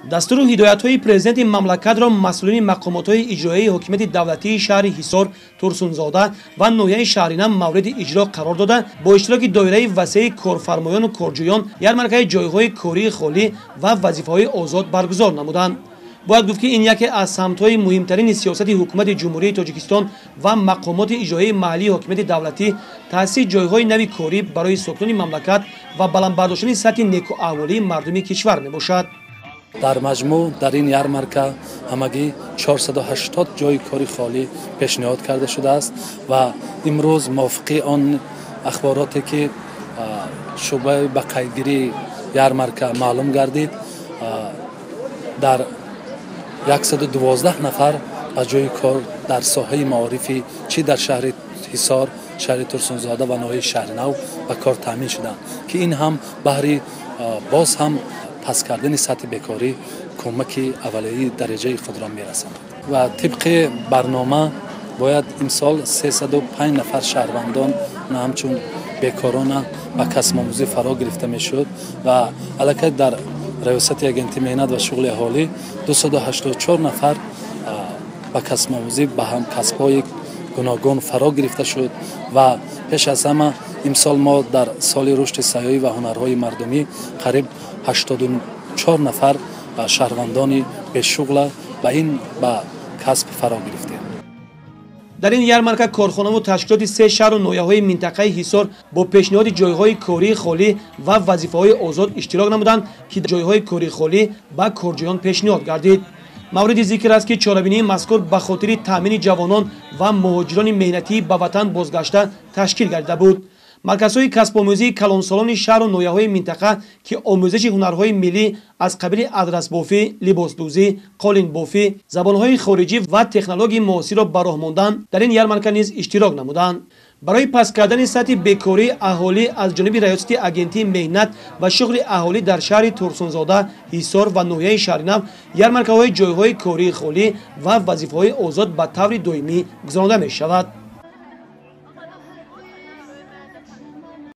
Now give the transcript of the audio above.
дастуру ҳидоятҳои президенти мамлакатро масъулини мақомотҳои иҷроии ҳокимияти давлатии шаҳри ҳисор турсунзода ва ноҳияи шаҳринам мавриди иҷро қарор дода бо иштироки доираи васеи корфармоёну корҷӯён ярмаркаи ҷойҳои кории холӣ ва вазифаҳои озод баргузор намуданд. бояд гуфт ки ин яке аз самтҳои муҳимтарини сиёсати ҳукумати ҷумҳурии тоҷикистон ва мақомоти иҷроии маҳаллии ҳокимияти давлатӣ таъсиси ҷойҳои нави корӣ барои сокинони мамлакат ва баландбардоштани сатҳи некуаҳволии мардуми кишвар мебошад. дар маҷмӯъ дар ин ярмарка ҳамагӣ 480 ҷойи кори холӣ пешниҳод карда шудааст ва имрӯз мувофиқи он ахбороте ки шуъбаи ба қайдгирии ярмарка маълум гардид, дар 112 нафар ба ҷои кор дар соҳаи маорифи чӣ дар шаҳри ҳисор, шаҳри турсунзода ва ноҳияи шаҳринав ба кор таъмин шуданд ки ин ҳам баҳри боз ҳам паст кардани сатҳи бекорӣ кӯмаки аввалияи дараҷаи худро мерасонад. ва тибқи барнома бояд имсол 305 нафар шаҳрвандон ҳамчун бекорона ба касбомӯзӣ фаро гирифта мешуд ва аллакай дар раёсати агентии меҳнат ва шуғли аҳолӣ 284 нафар ба касбомӯзӣ ба ҳам касбҳои гуногун фаро гирифта шуд ва пеш аз ҳама имсол мо дар соли рушди сайёҳӣ ва ҳунарҳои мардумӣ қариб 84 нафар шаҳрвандони бешуғла ба ин ба касб фаро гирифтем. дар ин ярмарка корхонаву ташкилоти 3 шаҳру ноҳияҳои минтақаи ҳисор бо пешниҳоди ҷойҳои кории холӣ ва вазифаҳои озод иштирок намуданд ки ҷойҳои кории холӣ ба корҷӯён пешниҳод гардид. мавриди зикр аст ки чорабинии мазкур ба хотири таъмини ҷавонон ва муҳоҷирони меҳнатӣ ба ватан бозгашта ташкил гардида буд. марказҳои касбомӯзии калонсолони шаҳру ноҳияҳои минтақа ки омӯзиши ҳунарҳои миллӣ аз қабили адрасбофӣ, либосдӯзӣ, қолинбофӣ, забонҳои хориҷӣ ва технологияи муосирро ба роҳ мондан дар ин ярмарка низ иштирок намуданд. барои паст кардани сатҳи бекории аҳолӣ аз ҷониби раёсати агентии меҳнат ва шуғли аҳолӣ дар шаҳри турсунзода, ҳисор ва ноҳияи шаҳринав ярмаркаҳои ҷойҳои кории холӣ ва вазифаҳои озод ба таври доимӣ гузаронида мешавад.